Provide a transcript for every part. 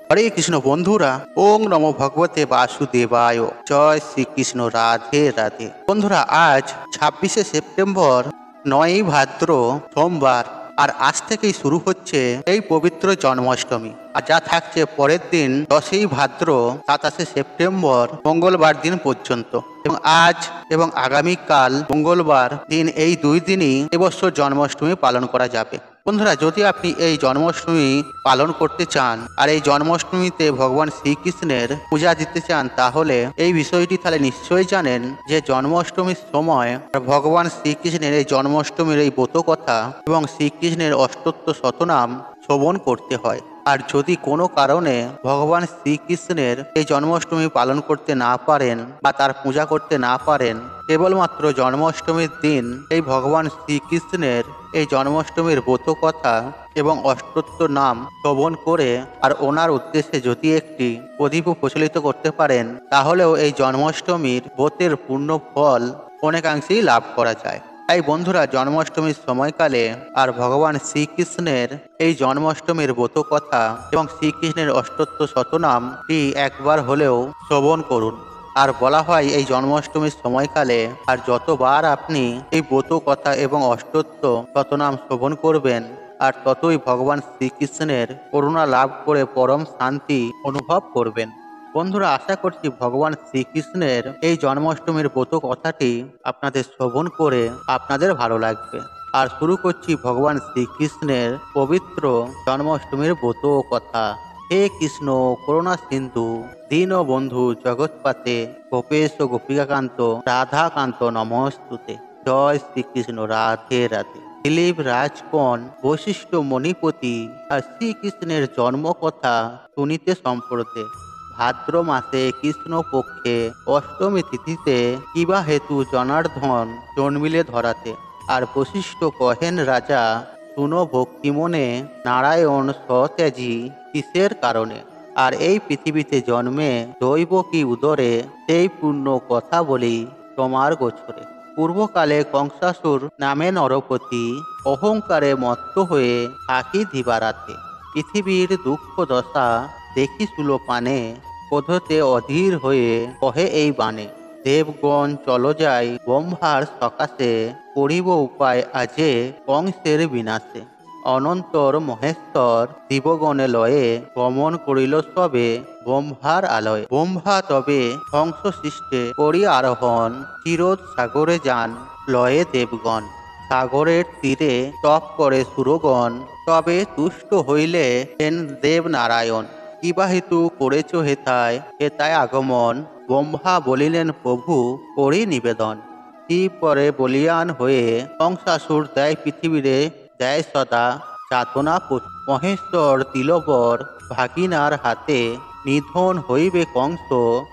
হরে কৃষ্ণ বন্ধুরা, ওং নমো ভগবতে বাসুদেবায়। জয় শ্রীকৃষ্ণ, রাধে রাধে। বন্ধুরা, আজ 26শে সেপ্টেম্বর, 9ই ভাদ্র, সোমবার। আর আজ থেকেই শুরু হচ্ছে এই পবিত্র জন্মাষ্টমী, আর যা থাকছে পরের দিন 10ই ভাদ্র, 27শে সেপ্টেম্বর, মঙ্গলবার দিন পর্যন্ত। এবং আজ এবং আগামীকাল মঙ্গলবার দিন, এই 2 দিনই এবছর জন্মাষ্টমী পালন করা যাবে। বন্ধুরা, যদি আপনি এই জন্মাষ্টমী পালন করতে চান আর এই জন্মাষ্টমীতে ভগবান শ্রীকৃষ্ণের পূজা দিতে চান, তাহলে এই বিষয়টি তাহলে নিশ্চয়ই জানেন যে জন্মাষ্টমীর সময় ভগবান শ্রীকৃষ্ণের এই জন্মাষ্টমীর এই ব্রত কথা এবং শ্রীকৃষ্ণের অষ্টোত্তর শতনাম শ্রবণ করতে হয়। আর যদি কোনো কারণে ভগবান শ্রীকৃষ্ণের এই জন্মাষ্টমী পালন করতে না পারেন বা তার পূজা করতে না পারেন, কেবলমাত্র জন্মাষ্টমীর দিন এই ভগবান শ্রীকৃষ্ণের এই জন্মাষ্টমীর ব্রত কথা এবং অষ্টোত্তর নাম শ্রবণ করে আর ওনার উদ্দেশ্যে যদি একটি প্রদীপ প্রচলিত করতে পারেন, তাহলেও এই জন্মাষ্টমীর ব্রতের পূর্ণ ফল অনেকাংশেই লাভ করা যায়। তাই বন্ধুরা, জন্মাষ্টমীর সময়কালে আর ভগবান শ্রীকৃষ্ণের এই জন্মাষ্টমীর ব্রত কথা এবং শ্রীকৃষ্ণের অষ্টোত্তর শতনামটি একবার হলেও শ্রবণ করুন। আর বলা হয়, এই জন্মাষ্টমীর সময়কালে আর যতবার আপনি এই ব্রত কথা এবং অষ্টোত্তর শতনাম শ্রবণ করবেন, আর ততই ভগবান শ্রীকৃষ্ণের করুণা লাভ করে পরম শান্তি অনুভব করবেন। বন্ধুরা, আশা করছি ভগবান শ্রীকৃষ্ণের এই জন্মাষ্টমীর ব্রত কথাটি আপনাদের শ্রবণ করে আপনাদের ভালো লাগবে। আর শুরু করছি ভগবান শ্রীকৃষ্ণের পবিত্র জন্মাষ্টমীর ব্রত কথা। হে কৃষ্ণ করুণা সিন্ধু দীন বন্ধু জগৎপাতে গোপেশ গোপিকাকান্ত রাধাকান্ত নমস্তুতে। জয় শ্রীকৃষ্ণ, রাধে রাধে। দিলীপ রাজকন বৈশিষ্ট্য মণিপতি আর শ্রীকৃষ্ণের জন্ম কথা শুনিতে সম্প্রতে। ভাদ্র মাসে কৃষ্ণ পক্ষে অষ্টমী তিথিতে কিবা হেতু জনার্দন জন্মিলে ধরাতে। আর বৈশিষ্ট্য কহেন, রাজা শুনো ভক্তিমনে নারায়ণ সতেজি কিসের কারণে। আর এই পৃথিবীতে জন্মে দৈব কি উদরে, সেই পূর্ণ কথা বলি তোমার গোচরে। পূর্বকালে কংসাসুর নামে নরপতি অহংকারে মত্ত হয়ে থাকি দিবারাতে। পৃথিবীর দুঃখ দশা দেখি সুলোপানে, ক্রোধতে অধীর হয়ে কহে এই বাণে। দেবগণ চলো যাই ব্রহ্মার সকাশে, করিব উপায় আজে কংসের বিনাশে। অনন্তর মহেশ্বর দিবগণে লয়ে, গমন করিল সবে ব্রহ্মার আলয়ে। ব্রহ্মা তবে হংস সৃষ্টে করি আরোহণ, চিরোদ সাগরে যান লয়ে দেবগণ। সাগরের তীরে তপ করে সুরগণ, তবে তুষ্ট হইলে হেন দেব নারায়ণ। কিবা হেতু করেছ হেথায় হেথায় আগমন, ব্রহ্মা বলিলেন প্রভু করি নিবেদন। শিব পরে বলিয়ান হয়ে কংসাসুর দেয় পৃথিবীরে, দেয় সদা যাতনা মহেশ্বর তিলবর ভাগিনার হাতে, নিধন হইবে কংস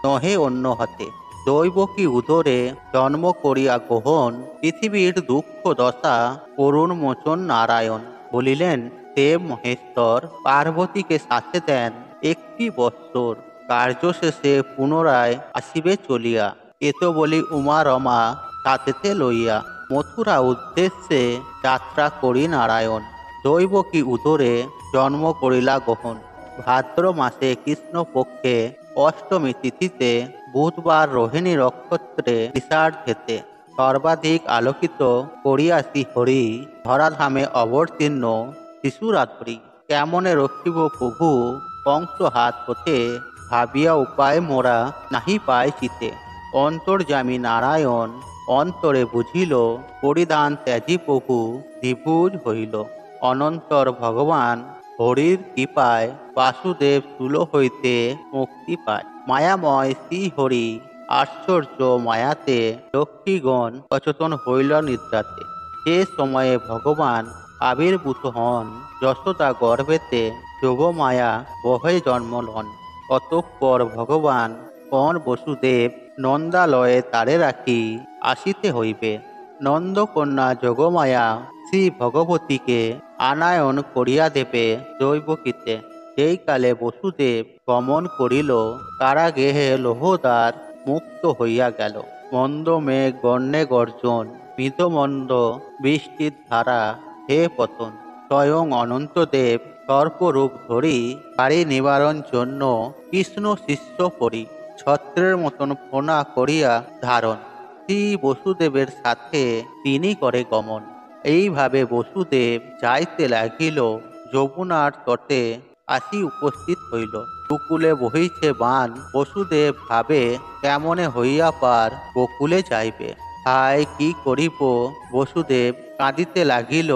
নহে অন্য হাতে। দৈব কি উদরে জন্ম করিয়া গ্রহণ, পৃথিবীর দুঃখ দশা করুণ মোচন নারায়ণ। বলিলেন দেব মহেশ্বর পার্বতীকে সাথে দেন একটি বৎসর, কার্য শেষে পুনরায় আসিবে চলিয়া। এত বলি উমা রমা সাথেতে লইয়া, মথুরা উদ্দেশ্যে যাত্রা করি নারায়ণ। দৈব কি উদরে জন্ম করিলা গ্রহণ, ভাদ্র মাসে কৃষ্ণ পক্ষে অষ্টমী তিথিতে, বুধবার রোহিণী নক্ষত্রে বিষাঢ়েতে। সর্বাধিক আলোকিত করিয়াছি হরি, ধরাধামে অবতীর্ণ শিশুরাত্রি। কেমনে রক্ষিব প্রভু কংস হাত হতে, ভাবিয়া উপায় মোরা নাহি পায় চিতে। অন্তর্যামী নারায়ণ অন্তরে বুঝিল, পরিধান ত্যাজি প্রভু দ্বিভুজ হইল। অনন্তর ভগবান হরির কৃপায়, বাসুদেব স্থূল হইতে মুক্তি পায়। মায়াময় শ্রী হরি আশ্চর্য মায়াতে, লক্ষ্মীগণ সচেতন হইল নিদ্রাতে। সে সময়ে ভগবান আবির্ভূত হন, যশোদা গর্ভেতে যোগমায়া বহে জন্ম লন। অতঃপর ভগবান কন বসুদেব, নন্দালয়ে তারে রাখি আসিতে হইবে। নন্দকন্যা যোগমায়া শ্রী ভগবতীকে আনায়ন করিয়া দেবে দৈবকীতে। সেই কালে বসুদেব গমন করিল, কারাগৃহে লোহদ্বার মুক্ত হইয়া গেল। মন্দ মেঘ গর্ণে গর্জন, মৃদমন্দ বৃষ্টির ধারা হে পতন। স্বয়ং অনন্তদেব সর্পরোগ ধরি পারি নিবারণ জন্য কৃষ্ণ শিষ্য পরি ছত্রের মতন ফোনা করিয়া ধারণ। শ্রী বসুদেবের সাথে তিনি করে গমন। এইভাবে বসুদেব যাইতে লাগিল যমুনার তটে আসি উপস্থিত হইল। গোকুলে বহিছে বান, বসুদেব ভাবে কেমনে হইয়া পার গোকুলে যাইবে। হায় কি করিব বসুদেব কাঁদিতে লাগিল,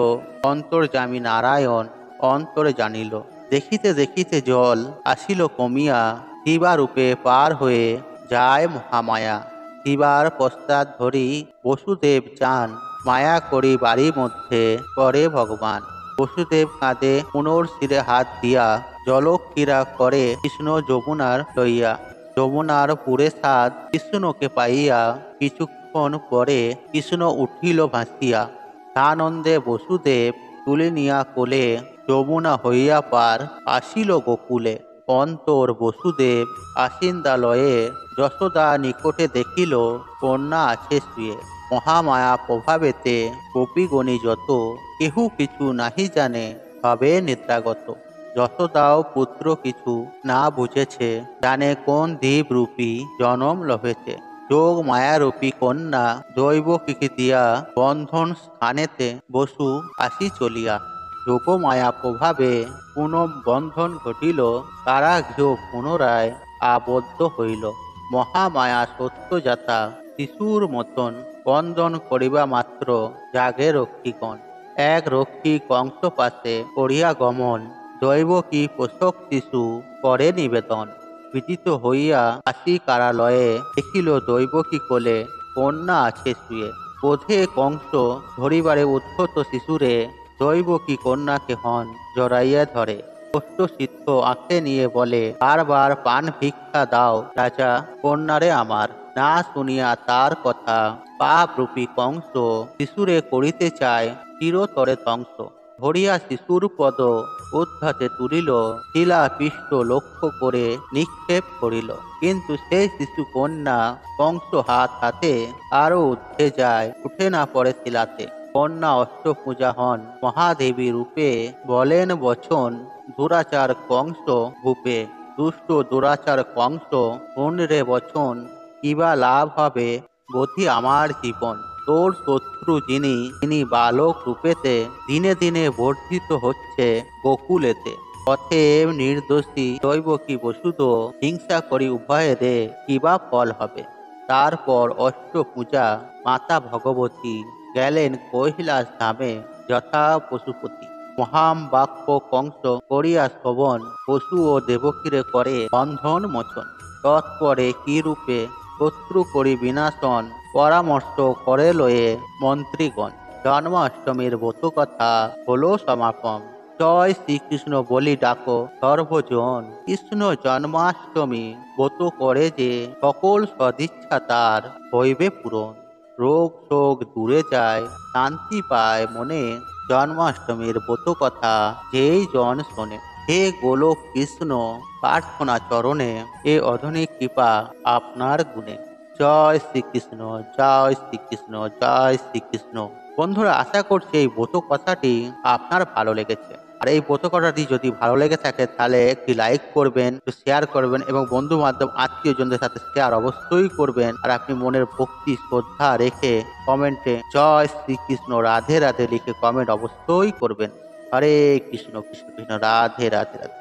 অন্তর্যামী নারায়ণ অন্তরে জানিল। দেখিতে দেখিতে জল আসিল কমিয়া, শিবারূপে পার হয়ে যায় মহামায়া। শিবার পশ্চাৎ ধরি বসুদেব চান, মায়া করি বাড়ির মধ্যে করে ভগবান। বসুদেব কাঁদে পুনর শিরে হাত দিয়া, জলক্রীড়া করে কৃষ্ণ যমুনার লইয়া। যমুনার পুরে সাদ কৃষ্ণকে পাইয়া, কিছুক্ষণ পরে কৃষ্ণ উঠিল ভাসিয়া। সানন্দে বসুদেব তুলে নিয়া কোলে, যমুনা হইয়া পার আসিল গোকুলে। অন্তর বসুদেব আসিন্দালয়ে, যশোদা নিকটে দেখিল কন্যা আছে শুয়ে। মহামায়া প্রভাবেতে গোপীগণী যত, কেহু কিছু নাহি জানে হবে নিদ্রাগত। যশোদাও পুত্র কিছু না বুঝেছে, জানে কোন দেবরূপী জনম লভেছে। যোগ মায়ারূপী কন্যা দৈব কিকি দিয়া, বন্ধন স্থানেতে বসু আসি চলিয়া। যোগ মায়া প্রভাবে পুনঃ বন্ধন ঘটিল, কারাগৃহ পুনরায় আবদ্ধ হইল। মহামায়া সত্যজাতা শিশুর মতন, বন্ধন করিবা মাত্র জাগে রক্ষীগণ। এক রক্ষী কংস পাশে করিয়া গমন, দৈবকী পোষক শিশু করে নিবেদন। বিদিত হইয়া আসি কারালয়ে, দেখিল দৈবকী কোলে কন্যা আছে শুয়ে। বোধে কংস ধরিবারে উদ্ধত শিশুরে, দৈবকী কন্যাকে হন জড়াইয়া ধরে। কষ্টসিদ্ধ আঁখে নিয়ে বলে, বারবার পান ভিক্ষা দাও রাজা কন্যারে আমার। না শুনিয়া তার কথা পাপরূপী কংস, শিশুরে করিতে চায় চিরতরে ধ্বংস। ধরিয়া শিশুর পদ উদ্ধতে তুলিল, শিলা পৃষ্ঠ লক্ষ্য করে নিক্ষেপ করিল। কিন্তু সেই শিশু কন্যা কংস হাত হাতে আরো ঊর্ধ্বে যায়, উঠে না পড়ে শিলাতে। কন্যা অষ্টপূজা হন মহাদেবী রূপে, বলেন বচন দুরাচার কংস ভূপে। দুষ্ট দুরাচার কংস শুনরে বচন, কিবা লাভ হবে বোধি আমার জীবন। তোর শত্রু যিনি বালক রূপেতে, দিনে দিনে বর্ধিত হচ্ছে গোকুলেতে। অতএব নির্দোষী দৈবকী বসুদ, হিংসা করি উভয়েরে কিবা ফল হবে। তারপর অষ্টপূজা মাতা ভগবতী, গেলেন কৈলাস ধামে যথা পশুপতি। মহাম বাক্য কংস করিয়া শ্রবণ, পশু ও দেবকীরে করে বন্ধন মোচন। তৎপরে কি রূপে শত্রু করি বিনাশন, পরামর্শ করে লয়ে মন্ত্রীগণ। জন্মাষ্টমীর ব্রত কথা হলো সমাপন, জয় শ্রীকৃষ্ণ বলি ডাকো সর্বজন। কৃষ্ণ জন্মাষ্টমী ব্রত করে যে, সকল সদিচ্ছা তার হইবে পূরণ। রোগ শোক দূরে যায়, শান্তি পায় মনে, জন্মাষ্টমীর ব্রত কথা যেই জন শোনে। হে গোলক কৃষ্ণ প্রার্থনা চরণে, এ অধনিক কৃপা আপনার গুণে। জয় শ্রীকৃষ্ণ, জয় শ্রীকৃষ্ণ, জয় শ্রীকৃষ্ণ। বন্ধুরা, আশা করছি এই ব্রত কথাটি আপনার ভালো লেগেছে। আর এই ব্রত কথাটি যদি ভালো লেগে থাকে তাহলে একটি লাইক করবেন, একটু শেয়ার করবেন এবং বন্ধু বান্ধব আত্মীয়জনদের সাথে শেয়ার অবশ্যই করবেন। আর আপনি মনের ভক্তি শ্রদ্ধা রেখে কমেন্টে জয় শ্রীকৃষ্ণ রাধে রাধে লিখে কমেন্ট অবশ্যই করবেন। হরে কৃষ্ণ কৃষ্ণ কৃষ্ণ রাধে রাধে রাধে।